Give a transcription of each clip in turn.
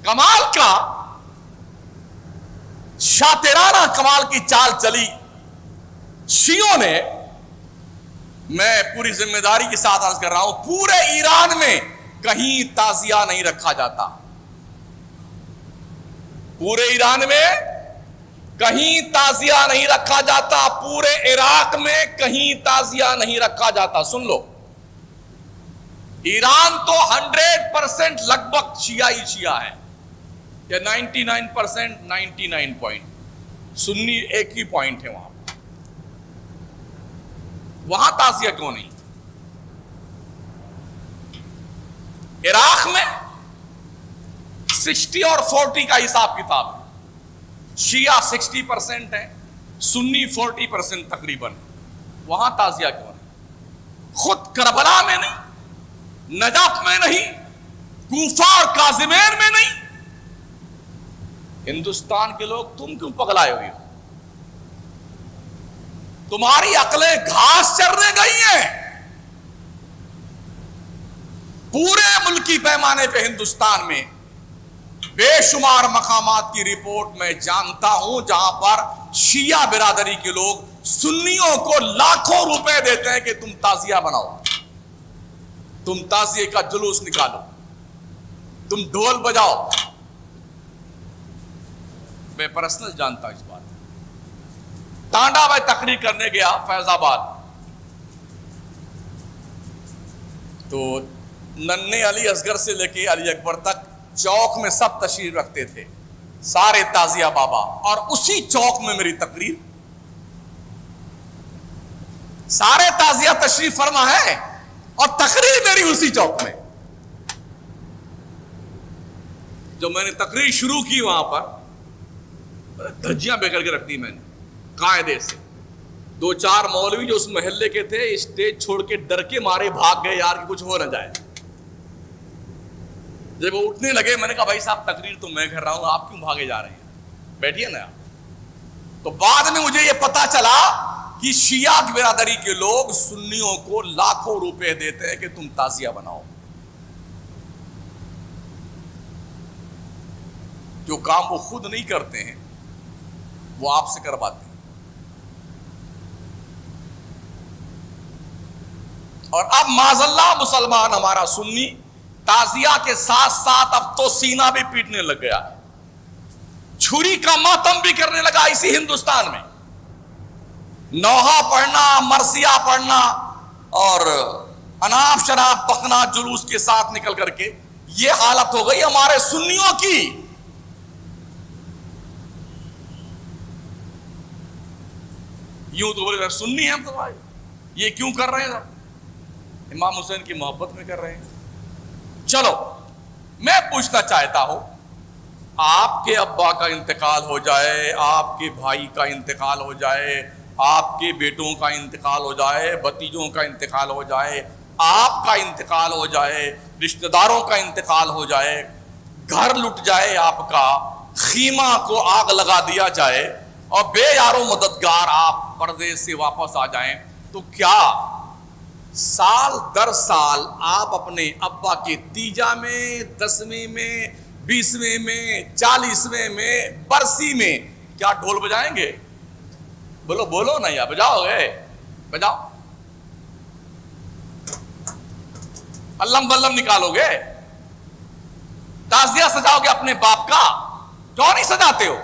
کمال کا شاطرانہ کمال کی چال چلی شیعوں نے. میں پوری ذمہ داری کے ساتھ عرض کر رہا ہوں، پورے ایران میں کہیں تعزیہ نہیں رکھا جاتا. پورے ایران میں کہیں تعزیہ نہیں رکھا جاتا. پورے عراق میں کہیں تعزیہ نہیں رکھا جاتا. سن لو، ایران تو 100% لگ بھگ شیعہ شیعہ ہے، یا 99%، 99 پوائنٹ سنی ایک ہی پوائنٹ ہے. وہاں تعزیہ کیوں نہیں؟ عراق میں 60 اور 40 کا حساب کتاب ہے. شیعہ 60% ہے، سنی 40% تقریباً. وہاں تعزیہ کیوں نہیں؟ خود کربلا میں نہیں، نجف میں نہیں، کوفہ اور کاظمین میں نہیں. ہندوستان کے لوگ تم کیوں پگلائے ہوئے ہو؟ تمہاری عقلیں گھاس چرنے گئی ہیں. پورے ملکی پیمانے پہ ہندوستان میں بے شمار مقامات کی رپورٹ میں جانتا ہوں جہاں پر شیعہ برادری کے لوگ سنیوں کو لاکھوں روپے دیتے ہیں کہ تم تعزیہ بناؤ، تم تعزیے کا جلوس نکالو، تم ڈھول بجاؤ. میں پرسنل جانتا ہوں اس بات. ٹانڈا میں تقریر کرنے گیا فیض آباد، تو ننھے علی اصغر سے لے کے علی اکبر تک چوک میں سب تشریف رکھتے تھے، سارے تعزیہ بابا. اور اسی چوک میں میری تقریر، سارے تعزیہ تشریف فرما ہے اور تقریر میری اسی چوک میں. جو میں نے تقریر شروع کی وہاں پر دھجیاں بے کر کے رکھ دی میں نے قاعدے سے. 2-4 مولوی جو اس محلے کے تھے اسٹیج چھوڑ کے ڈر کے مارے بھاگ گئے یار کہ کچھ ہو نہ جائے. جب وہ اٹھنے لگے میں نے کہا بھائی صاحب تقریر تو میں کر رہا ہوں، آپ کیوں بھاگے جا رہے ہیں، بیٹھیے نا. تو بعد میں مجھے یہ پتا چلا کہ شیعہ برادری کے لوگ سنیوں کو لاکھوں روپے دیتے ہیں کہ تم تعزیہ بناؤ. جو کام وہ خود نہیں کرتے ہیں وہ آپ سے کرواتے ہیں. اور اب معاذ اللہ مسلمان ہمارا سنی تعزیہ کے ساتھ ساتھ اب تو سینہ بھی پیٹنے لگ گیا، چھری کا ماتم بھی کرنے لگا اسی ہندوستان میں. نوحہ پڑھنا، مرثیہ پڑھنا اور اناپ شراب پکنا جلوس کے ساتھ نکل کر کے یہ حالت ہو گئی ہمارے سنیوں کی. یوں تو بولے سنی ہیں ہم تو بھائی، یہ کیوں کر رہے ہیں؟ امام حسین کی محبت میں کر رہے ہیں. چلو میں پوچھنا چاہتا ہوں، آپ کے ابا کا انتقال ہو جائے، آپ کے بھائی کا انتقال ہو جائے، آپ کے بیٹوں کا انتقال ہو جائے، بھتیجوں کا انتقال ہو جائے، آپ کا انتقال ہو جائے، رشتہ داروں کا انتقال ہو جائے، گھر لٹ جائے آپ کا، خیمہ کو آگ لگا دیا جائے اور بے یار و مددگار آپ پردے سے واپس آ جائیں، تو کیا سال در سال آپ اپنے ابا کے تیجا میں، 10ویں میں، 20ویں میں، 40ویں میں، برسی میں کیا ڈھول بجائیں گے؟ بولو بولو نا، یا بجاؤ گے؟ بجاؤ. علم بلم نکالو گے؟ تعزیہ سجاؤ گے اپنے باپ کا؟ کیوں نہیں سجاتے ہو؟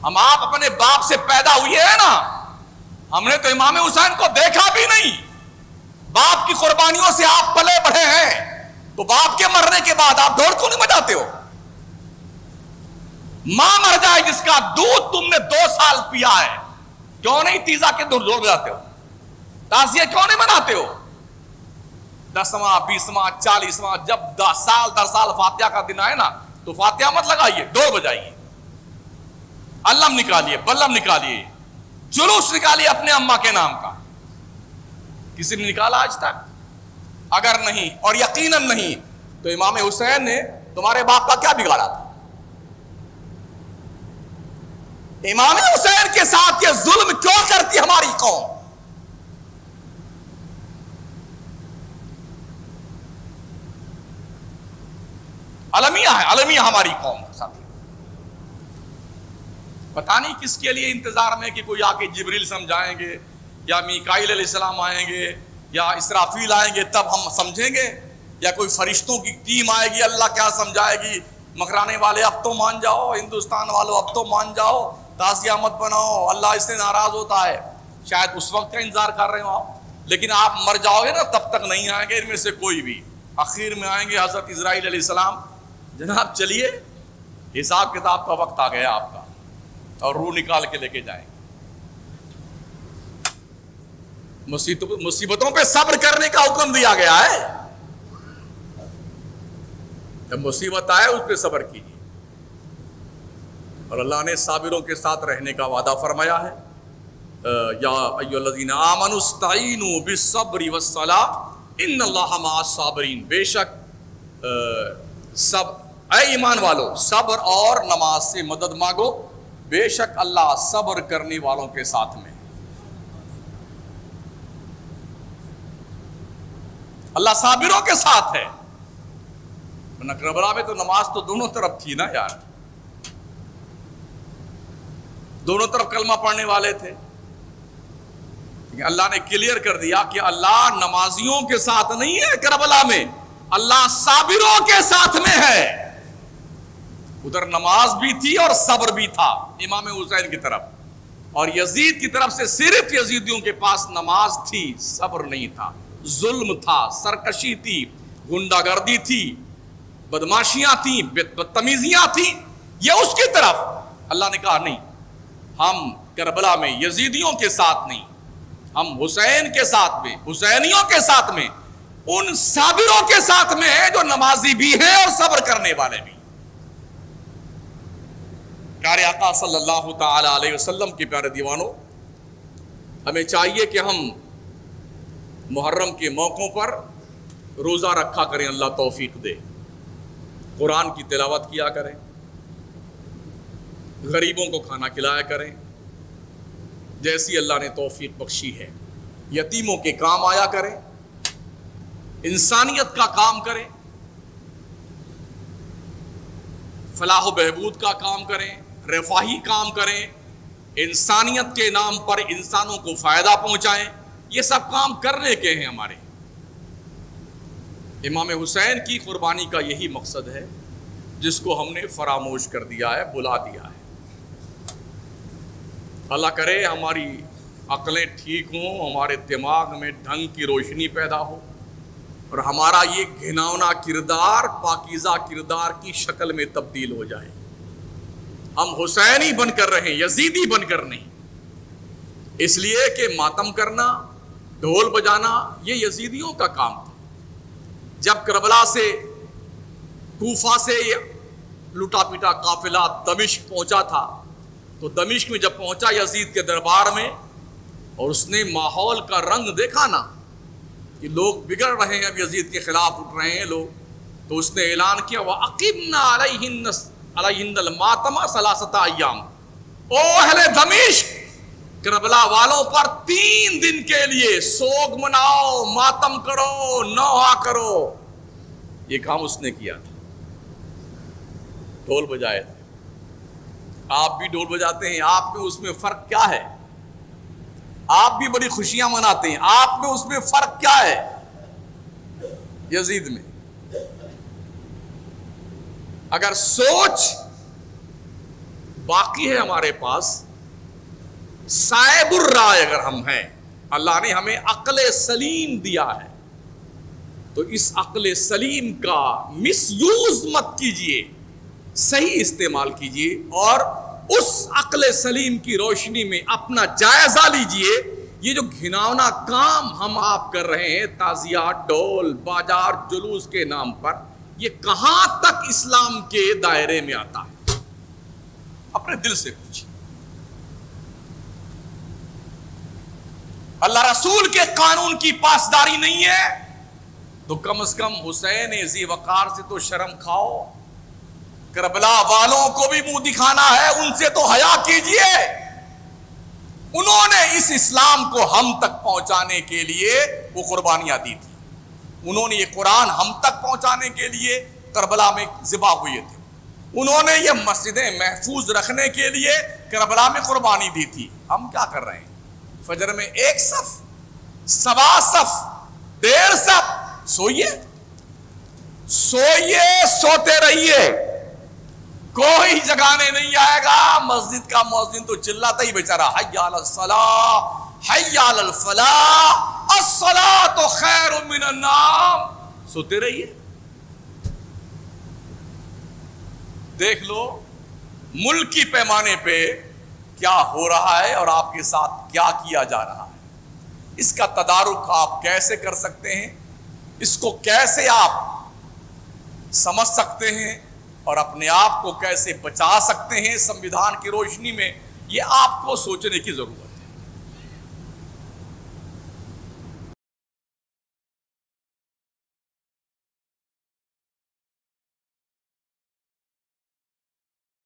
ہم آپ اپنے باپ سے پیدا ہوئے ہیں نا، ہم نے تو امام حسین کو دیکھا بھی نہیں، باپ کی قربانیوں سے آپ پلے بڑھے ہیں، تو باپ کے مرنے کے بعد آپ ڈھول کیوں نہیں بجاتے ہو؟ ماں مر جائے جس کا دودھ تم نے 2 سال پیا ہے، کیوں نہیں تیزا کے ڈھول بجاتے ہو؟ تعزیہ کیوں نہیں مناتے ہو؟ 10واں 20واں 40واں جب سال در سال فاتحہ کا دن آئے نا تو فاتحہ مت لگائیے، ڈھول بجائیے، علم نکالیے، بلم نکالیے، جلوس نکالیے اپنے اماں کے نام کا. کسی نے نکالا آج تک؟ اگر نہیں، اور یقیناً نہیں، تو امام حسین نے تمہارے باپ کا کیا بگاڑا تھا؟ امام حسین کے ساتھ یہ ظلم کیوں کرتی ہماری قوم؟ المیہ ہے, المیہ ہماری قوم کے ساتھ. پتہ نہیں کس کے لیے انتظار میں کہ کوئی آ کے جبریل سمجھائیں گے, یا میکائیل علیہ السلام آئیں گے, یا اسرافیل آئیں گے تب ہم سمجھیں گے, یا کوئی فرشتوں کی ٹیم آئے گی, اللہ کیا سمجھائے گی, مکرانے والے اب تو مان جاؤ, ہندوستان والوں اب تو مان جاؤ, تعزیہ مت بناؤ, اللہ اس سے ناراض ہوتا ہے. شاید اس وقت کا انتظار کر رہے ہو آپ, لیکن آپ مر جاؤ گے نا تب تک نہیں آئیں گے ان میں سے کوئی بھی. آخر میں آئیں گے حضرت اسرائیل علیہ السلام, جناب چلیے حساب کتاب کا وقت آ گیا آپ کا, اور روح نکال کے لے کے جائیں گے. مصیبتوں پہ صبر کرنے کا حکم دیا گیا ہے. جب مصیبت آئے اس پہ صبر کیجیے, اور اللہ نے صابروں کے ساتھ رہنے کا وعدہ فرمایا ہے. یا ایھا الذین آمنوا استعینوا بالصبر والصلاۃ ان اللہ مع الصابرین. بے شک اے ایمان والو, صبر اور نماز سے مدد مانگو, بے شک اللہ صبر کرنے والوں کے ساتھ میں. اللہ صابروں کے ساتھ ہے. کربلا میں تو نماز تو دونوں طرف تھی نا یار, دونوں طرف کلمہ پڑھنے والے تھے. اللہ نے کلیئر کر دیا کہ اللہ نمازیوں کے ساتھ نہیں ہے کربلا میں, اللہ صابروں کے ساتھ میں ہے. ادھر نماز بھی تھی اور صبر بھی تھا امام حسین کی طرف, اور یزید کی طرف سے صرف یزیدیوں کے پاس نماز تھی, صبر نہیں تھا. ظلم تھا, سرکشی تھی, غنڈہ گردی تھی, بدماشیاں تھیں, بدتمیزیاں تھیں. یہ اس کی طرف. اللہ نے کہا نہیں, ہم کربلا میں یزیدیوں کے ساتھ نہیں, ہم حسین کے ساتھ میں, حسینیوں کے ساتھ میں, ان صابروں کے ساتھ میں ہیں جو نمازی بھی ہیں اور صبر کرنے والے بھی. پیارے آقا صلی اللہ تعالی علیہ وسلم کے پیارے دیوانوں, ہمیں چاہیے کہ ہم محرم کے موقعوں پر روزہ رکھا کریں, اللہ توفیق دے. قرآن کی تلاوت کیا کریں, غریبوں کو کھانا کھلایا کریں جیسی اللہ نے توفیق بخشی ہے. یتیموں کے کام آیا کریں, انسانیت کا کام کریں, فلاح و بہبود کا کام کریں, رفاہی کام کریں, انسانیت کے نام پر انسانوں کو فائدہ پہنچائیں. یہ سب کام کرنے کے ہیں ہمارے. امام حسین کی قربانی کا یہی مقصد ہے جس کو ہم نے فراموش کر دیا ہے, بلا دیا ہے. اللہ کرے ہماری عقلیں ٹھیک ہوں, ہمارے دماغ میں ڈھنگ کی روشنی پیدا ہو, اور ہمارا یہ گھناؤنا کردار پاکیزہ کردار کی شکل میں تبدیل ہو جائے. ہم حسینی بن کر رہیں, یزیدی بن کر نہیں. اس لیے کہ ماتم کرنا, ڈھول بجانا یہ یزیدیوں کا کام تھا. جب کربلا سے, کوفہ سے لٹا پیٹا قافلہ دمشق پہنچا تھا, تو دمشق میں جب پہنچا یزید کے دربار میں, اور اس نے ماحول کا رنگ دیکھا نا کہ لوگ بگڑ رہے ہیں, اب یزید کے خلاف اٹھ رہے ہیں لوگ, تو اس نے اعلان کیا وَأَقِمْنَا عَلَيْهِنَّ الْمَاتَمَ ثَلَاثَةَ أَيَّامٍ. او اہل دمشق, کربلا والوں پر 3 دن کے لیے سوگ مناؤ, ماتم کرو, نوحہ کرو. یہ کام اس نے کیا تھا. ڈھول بجائے تھے. آپ بھی ڈھول بجاتے ہیں, آپ میں اس میں فرق کیا ہے؟ آپ بھی بڑی خوشیاں مناتے ہیں, آپ میں اس میں فرق کیا ہے؟ یزید میں اگر سوچ باقی ہے ہمارے پاس, صائب الرائے اگر ہم ہیں, اللہ نے ہمیں عقل سلیم دیا ہے, تو اس عقل سلیم کا مس یوز مت کیجئے, صحیح استعمال کیجئے, اور اس عقل سلیم کی روشنی میں اپنا جائزہ لیجئے. یہ جو گھناؤنا کام ہم آپ کر رہے ہیں, تعزیات, ڈول, بازار, جلوس کے نام پر, یہ کہاں تک اسلام کے دائرے میں آتا ہے؟ اپنے دل سے پوچھیں. اللہ رسول کے قانون کی پاسداری نہیں ہے تو کم از کم حسین ذی وقار سے تو شرم کھاؤ. کربلا والوں کو بھی منہ دکھانا ہے, ان سے تو حیا کیجئے. انہوں نے اس اسلام کو ہم تک پہنچانے کے لیے وہ قربانیاں دی تھی. انہوں نے یہ قرآن ہم تک پہنچانے کے لیے کربلا میں ذبح ہوئے تھے، انہوں نے یہ مسجدیں محفوظ رکھنے کے لیے کربلا میں قربانی دی تھی. ہم کیا کر رہے ہیں؟ فجر میں 1 صف، 1.25 صف، 1.5 صف، سوئیے سوتے رہیے، کوئی جگانے نہیں آئے گا. مسجد کا مؤذن تو چلاتا ہی بیچارہ، حی علی الصلاۃ، حی علی الفلاح، الصلاۃ خیر من النوم. سوتے رہیے. دیکھ لو ملکی پیمانے پہ کیا ہو رہا ہے اور آپ کے ساتھ کیا کیا جا رہا ہے. اس کا تدارک آپ کیسے کر سکتے ہیں، اس کو کیسے آپ سمجھ سکتے ہیں اور اپنے آپ کو کیسے بچا سکتے ہیں سنویدھان کی روشنی میں، یہ آپ کو سوچنے کی ضرورت ہے.